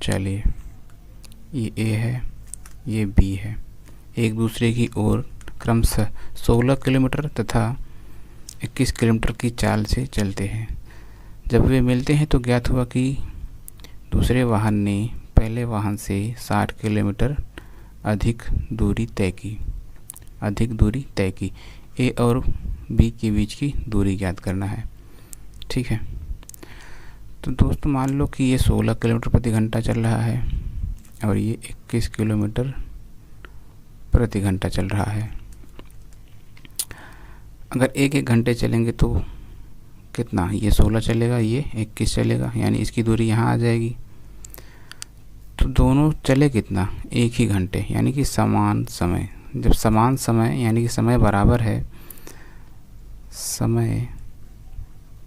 चलिए, ये ए है, ये बी है, एक दूसरे की ओर क्रमशः 16 किलोमीटर तथा 21 किलोमीटर की चाल से चलते हैं। जब वे मिलते हैं तो ज्ञात हुआ कि दूसरे वाहन ने पहले वाहन से 60 किलोमीटर अधिक दूरी तय की। ए और बी के बीच की दूरी ज्ञात करना है। ठीक है, तो दोस्तों मान लो कि ये 16 किलोमीटर प्रति घंटा चल रहा है और ये 21 किलोमीटर प्रति घंटा चल रहा है। अगर एक घंटे चलेंगे तो कितना, ये 16 चलेगा, ये 21 चलेगा, यानी इसकी दूरी यहाँ आ जाएगी। तो दोनों चले कितना, एक ही घंटे, यानी कि समान समय। जब समान समय यानी कि समय बराबर है, समय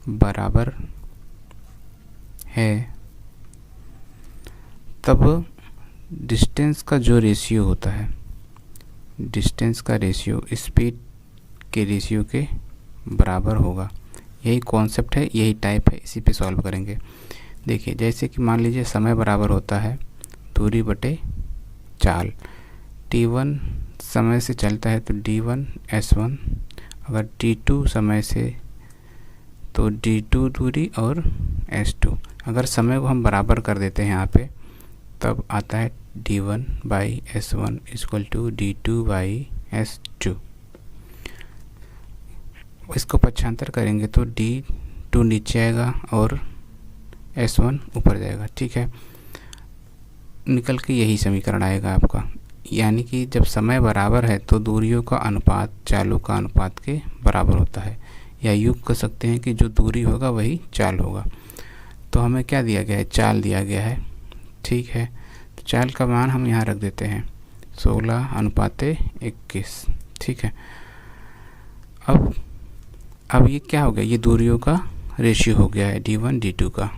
बराबर है, तब डिस्टेंस का जो रेशियो होता है, डिस्टेंस का रेशियो स्पीड के रेशियो के बराबर होगा। यही कॉन्सेप्ट है, यही टाइप है, इसी पे सॉल्व करेंगे। देखिए, जैसे कि मान लीजिए समय बराबर होता है दूरी बटे चाल। t1 समय से चलता है तो d1 s1, अगर t2 समय से तो d2 दूरी और s2। अगर समय को हम बराबर कर देते हैं यहाँ पे, तब आता है d1 by s1 equal to d2 by s2। इसको पक्षांतर करेंगे तो d2 नीचे आएगा और s1 ऊपर जाएगा। ठीक है, निकल के यही समीकरण आएगा आपका। यानी कि जब समय बराबर है तो दूरियों का अनुपात चालों का अनुपात के बराबर होता है, या यूँ कह सकते हैं कि जो दूरी होगा वही चाल होगा। तो हमें क्या दिया गया है, चाल दिया गया है। ठीक है, तो चाल का मान हम यहाँ रख देते हैं 16:21। ठीक है, अब ये क्या हो गया, ये दूरियों का रेशियो हो गया है d1 d2 का।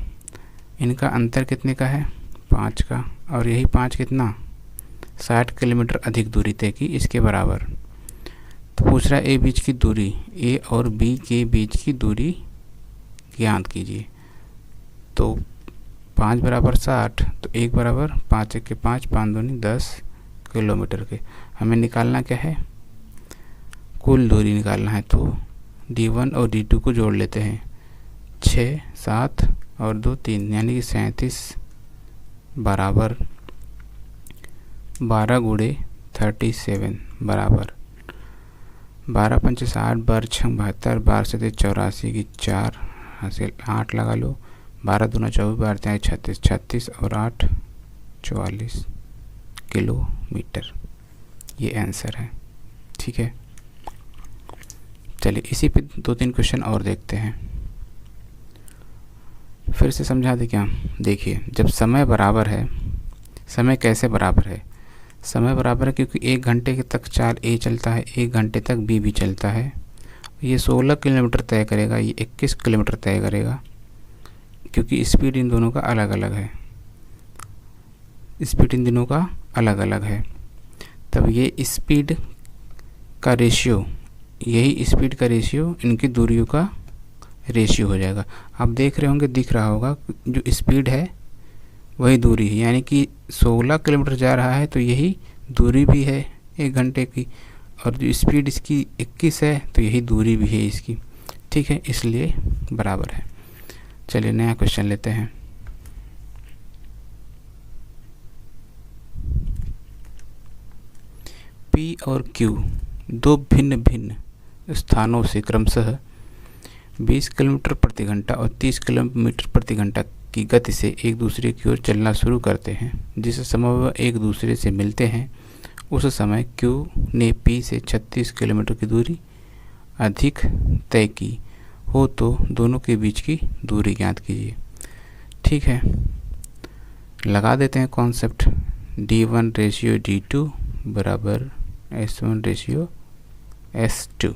इनका अंतर कितने का है, 5 का, और यही 5 कितना, 60 किलोमीटर अधिक दूरी तय की, इसके बराबर। तो पूछ रहा है ए बीच की दूरी, ए और बी के बीच की दूरी ज्ञात कीजिए। तो 5 बराबर 60, तो 1 बराबर 5 1 के 5, 5 दूनी 10 किलोमीटर के। हमें निकालना क्या है, कुल दूरी निकालना है। तो d1 और d2 को जोड़ लेते हैं, 6 7 और 2 3, यानी कि 37 बराबर 12 गुणे 37 बराबर 12 पंचे 60, 12 छंग 72, 12 से 84 की 4 हासिल 8 लगा लो, 12 दूना 24, 12 तिहाई 36, 36 और 8 44 किलोमीटर। ये आंसर है। ठीक है, चलिए इसी पे 2-3 क्वेश्चन और देखते हैं। फिर से समझा दें क्या। देखिए, जब समय बराबर है, समय कैसे बराबर है, समय बराबर है क्योंकि 1 घंटे तक चाल ए चलता है, 1 घंटे तक बी भी चलता है। ये 16 किलोमीटर तय करेगा, ये 21 किलोमीटर तय करेगा, क्योंकि स्पीड इन दोनों का अलग अलग है, स्पीड इन दोनों का अलग अलग है। तब ये स्पीड का रेशियो, यही स्पीड का रेशियो इनकी दूरियों का रेशियो हो जाएगा। आप देख रहे होंगे, दिख रहा होगा, जो स्पीड है वही दूरी है, यानी कि 16 किलोमीटर जा रहा है तो यही दूरी भी है 1 घंटे की, और जो स्पीड इसकी 21 है तो यही दूरी भी है इसकी। ठीक है, इसलिए बराबर है। चलिए नया क्वेश्चन लेते हैं। P और Q दो भिन्न भिन्न स्थानों से क्रमशः 20 किलोमीटर प्रति घंटा और 30 किलोमीटर प्रति घंटा की गति से एक दूसरे की ओर चलना शुरू करते हैं। जिस समय वह एक दूसरे से मिलते हैं उस समय Q ने P से 36 किलोमीटर की दूरी अधिक तय की हो तो दोनों के बीच की दूरी ज्ञात कीजिए। ठीक है, लगा देते हैं कॉन्सेप्ट। d1 रेशियो d2 बराबर s1 ratio s2।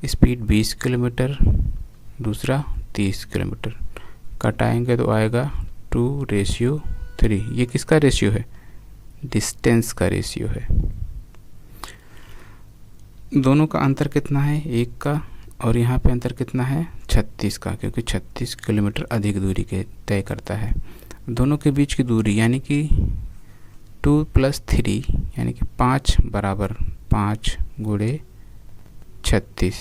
Speed 20 kilometre, दूसरा 30 किलोमीटर, कटाएंगे तो आएगा 2:3। ये किसका रेशियो है, डिस्टेंस का रेशियो है। दोनों का अंतर कितना है, 1 का, और यहाँ पे अंतर कितना है 36 का, क्योंकि 36 किलोमीटर अधिक दूरी के तय करता है। दोनों के बीच की दूरी यानी कि 2 + 3 यानी कि 5 बराबर 5 गुणे 36,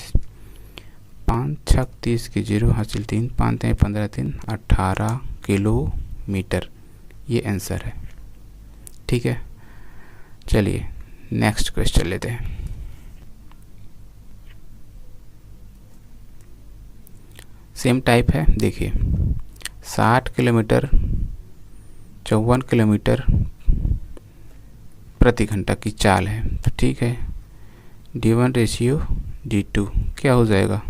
5 छक 30 की 0 हासिल 3, 5 3 15 3 18 किलोमीटर, ये आंसर है। ठीक है, चलिए नेक्स्ट क्वेश्चन लेते हैं। सेम टाइप है, देखिए 60 किलोमीटर 54 किलोमीटर प्रति घंटा की चाल है, तो ठीक है d1 रेशियो d2 क्या हो जाएगा,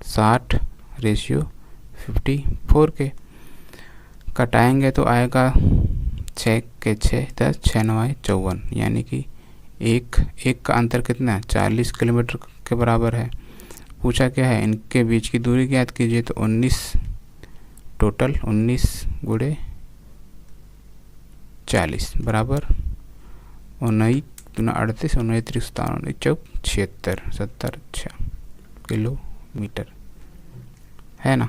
60 रेशियो 54 के, कटाएंगे तो आएगा 6 के 6 10 6 9 54, यानी कि एक का अंतर कितना है, 40 किलोमीटर के बराबर है। पूछा क्या है, इनके बीच की दूरी ज्ञात कीजिए, तो 19 टोटल 19 गुणे 40 बराबर 19 दूना 38 19 3 57 चौक 76 70 किलोमीटर है ना।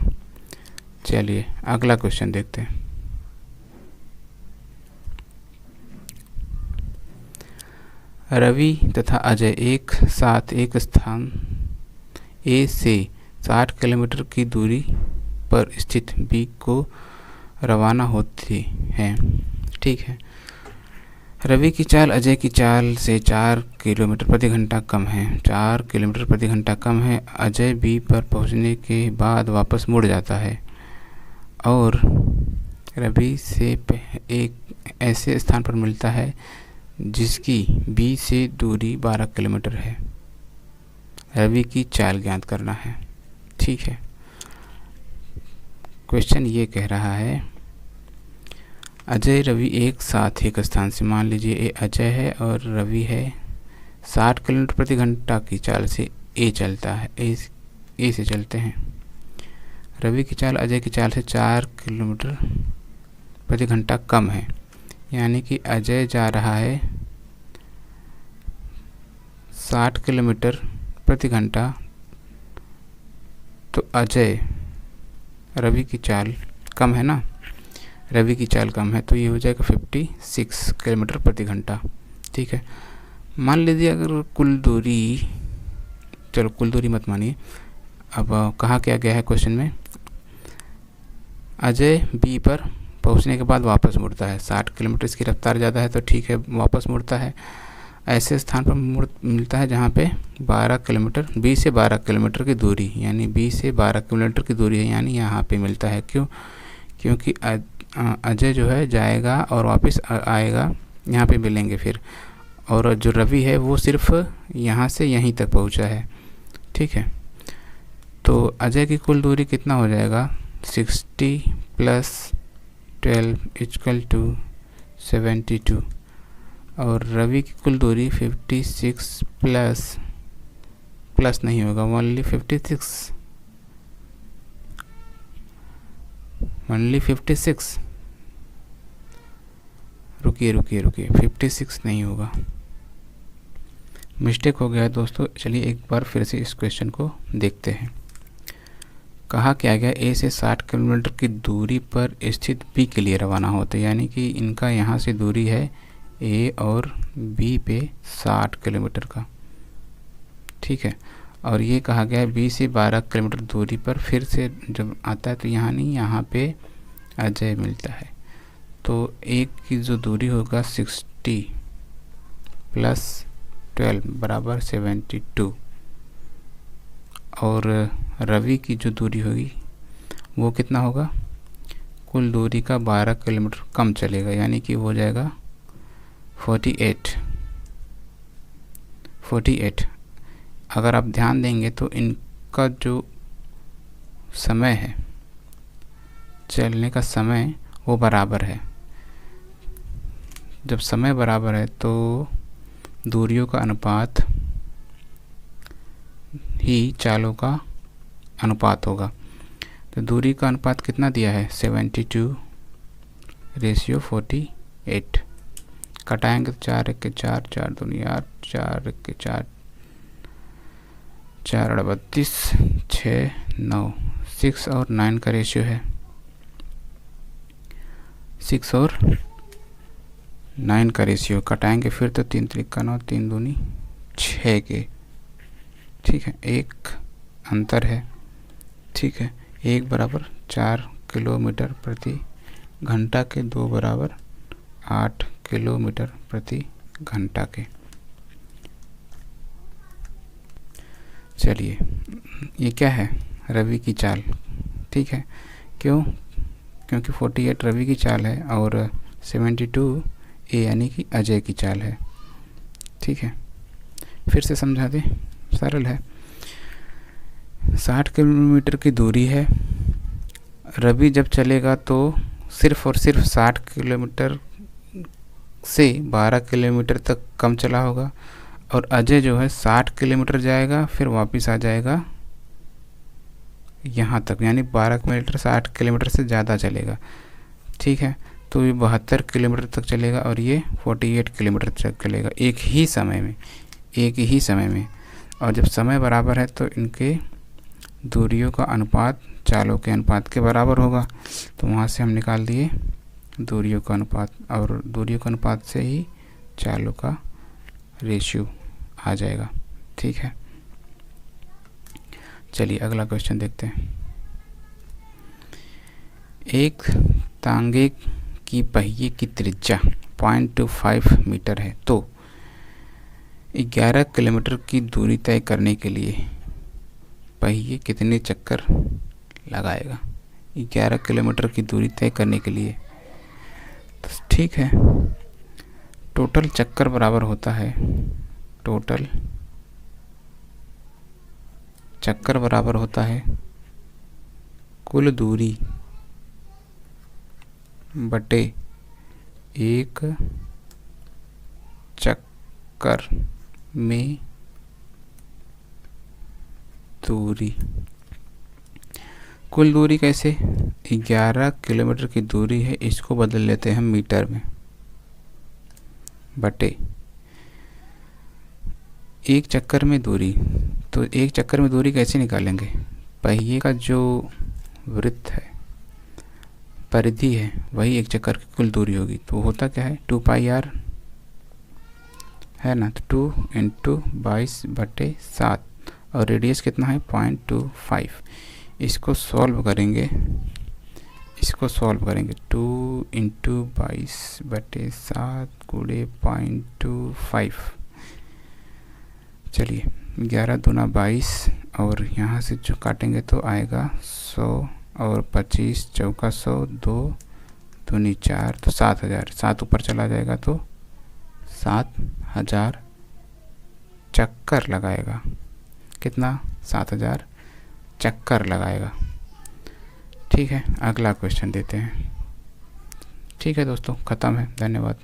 चलिए अगला क्वेश्चन देखते हैं। रवि तथा अजय एक साथ एक स्थान ए से 60 किलोमीटर की दूरी पर स्थित बी को रवाना होते हैं। ठीक है, रवि की चाल अजय की चाल से 4 किलोमीटर प्रति घंटा कम है, 4 किलोमीटर प्रति घंटा कम है। अजय बी पर पहुंचने के बाद वापस मुड़ जाता है और रवि से एक ऐसे स्थान पर मिलता है जिसकी बी से दूरी 12 किलोमीटर है। रवि की चाल ज्ञात करना है। ठीक है, क्वेश्चन ये कह रहा है अजय रवि एक साथ एक स्थान से, मान लीजिए ए अजय है और रवि है, 60 किलोमीटर प्रति घंटा की चाल से ए चलता है, ए से चलते हैं। रवि की चाल अजय की चाल से 4 किलोमीटर प्रति घंटा कम है, यानी कि अजय जा रहा है 60 किलोमीटर प्रति घंटा, तो अजय रवि की चाल कम है ना, रवि की चाल कम है, तो ये हो जाएगा 56 किलोमीटर प्रति घंटा। ठीक है, मान लीजिए अगर कुल दूरी, चलो कुल दूरी मत मानिए, अब कहा क्या गया है क्वेश्चन में, अजय बी पर पहुंचने के बाद वापस मुड़ता है, 60 किलोमीटर इसकी रफ्तार ज़्यादा है तो ठीक है वापस मुड़ता है, ऐसे स्थान पर मिलता है जहाँ पे 12 किलोमीटर, बी से 12 किलोमीटर की दूरी, यानी बी से 12 किलोमीटर की दूरी है, यानी यहाँ पे मिलता है। क्यों, क्योंकि अजय जो है जाएगा और वापस आएगा, यहाँ पे मिलेंगे फिर, और जो रवि है वो सिर्फ यहाँ से यहीं तक पहुँचा है। ठीक है, तो अजय की कुल दूरी कितना हो जाएगा, 60 + 12 = 72, और रवि की कुल दूरी 56 प्लस नहीं होगा, ओनली 56 रुकिए 56 नहीं होगा, मिस्टेक हो गया है दोस्तों। चलिए एक बार फिर से इस क्वेश्चन को देखते हैं। कहा क्या गया, ए से 60 किलोमीटर की दूरी पर स्थित बी के लिए रवाना होते, यानी कि इनका यहाँ से दूरी है ए और बी पे 60 किलोमीटर का। ठीक है, और ये कहा गया है बी से 12 किलोमीटर दूरी पर फिर से जब आता है तो यहाँ नहीं, यहाँ पे अजय मिलता है, तो एक की जो दूरी होगा 60 + 12 बराबर 72, और रवि की जो दूरी होगी वो कितना होगा, कुल दूरी का 12 किलोमीटर कम चलेगा, यानी कि हो जाएगा 48। अगर आप ध्यान देंगे तो इनका जो समय है, चलने का समय वो बराबर है। जब समय बराबर है तो दूरियों का अनुपात ही चालों का अनुपात होगा। तो दूरी का अनुपात कितना दिया है, 72 रेशियो 48, कटाएंगे तो 4 1 के 4 4 2 8 4 1 के 4 4 32 6 9 6 और 9 का रेशियो है, 6 और 9 का रेशियो कटाएंगे फिर तो 3 त्रिका 9, 3 दूनी 6 के। ठीक है, एक अंतर है। ठीक है, 1 बराबर 4 किलोमीटर प्रति घंटा के, 2 बराबर 8 किलोमीटर प्रति घंटा के। चलिए, ये क्या है? रवि की चाल। ठीक है, क्यों? क्योंकि 48 रवि की चाल है और 72 ए यानी कि अजय की चाल है। ठीक है, फिर से समझा दें, सरल है। 60 किलोमीटर की दूरी है। रवि जब चलेगा तो सिर्फ और सिर्फ 60 किलोमीटर से 12 किलोमीटर तक कम चला होगा, और अजय जो है 60 किलोमीटर जाएगा फिर वापस आ जाएगा यहाँ तक, यानी 12 किलोमीटर 60 किलोमीटर से ज़्यादा चलेगा। ठीक है, तो ये 72 किलोमीटर तक चलेगा और ये 48 किलोमीटर तक चलेगा एक ही समय में। और जब समय बराबर है तो इनके दूरियों का अनुपात चालों के अनुपात के बराबर होगा। तो वहाँ से हम निकाल दिए दूरियों का अनुपात, और दूरियों का अनुपात से ही चालों का रेशियो आ जाएगा। ठीक है, चलिए अगला क्वेश्चन देखते हैं। एक तांगे की पहिए की त्रिज्या 0.25 मीटर है, तो 11 किलोमीटर की दूरी तय करने के लिए पहिए कितने चक्कर लगाएगा? 11 किलोमीटर की दूरी तय करने के लिए। तो ठीक है, टोटल चक्कर बराबर होता है, टोटल चक्कर बराबर होता है कुल दूरी बटे एक चक्कर में दूरी। कुल दूरी कैसे? 11 किलोमीटर की दूरी है, इसको बदल लेते हैं मीटर में, बटे एक चक्कर में दूरी। तो एक चक्कर में दूरी कैसे निकालेंगे? पहिए का जो वृत्त है, परिधि है, वही एक चक्कर की कुल दूरी होगी। तो होता क्या है? 2 पाई आर है ना, तो 2 इंटू 22/7, और रेडियस कितना है? 0.25। इसको सॉल्व करेंगे 2 इंटू 22/7 गुणे 0.25। चलिए, 11 दूना 22, और यहाँ से जो काटेंगे तो आएगा 100, और 25 चौका 100, 2 दूनी 4, तो 7000। 7 ऊपर चला जाएगा तो 7000 चक्कर लगाएगा। कितना? 7000 चक्कर लगाएगा। ठीक है, अगला क्वेश्चन देते हैं। ठीक है दोस्तों, ख़त्म है। धन्यवाद।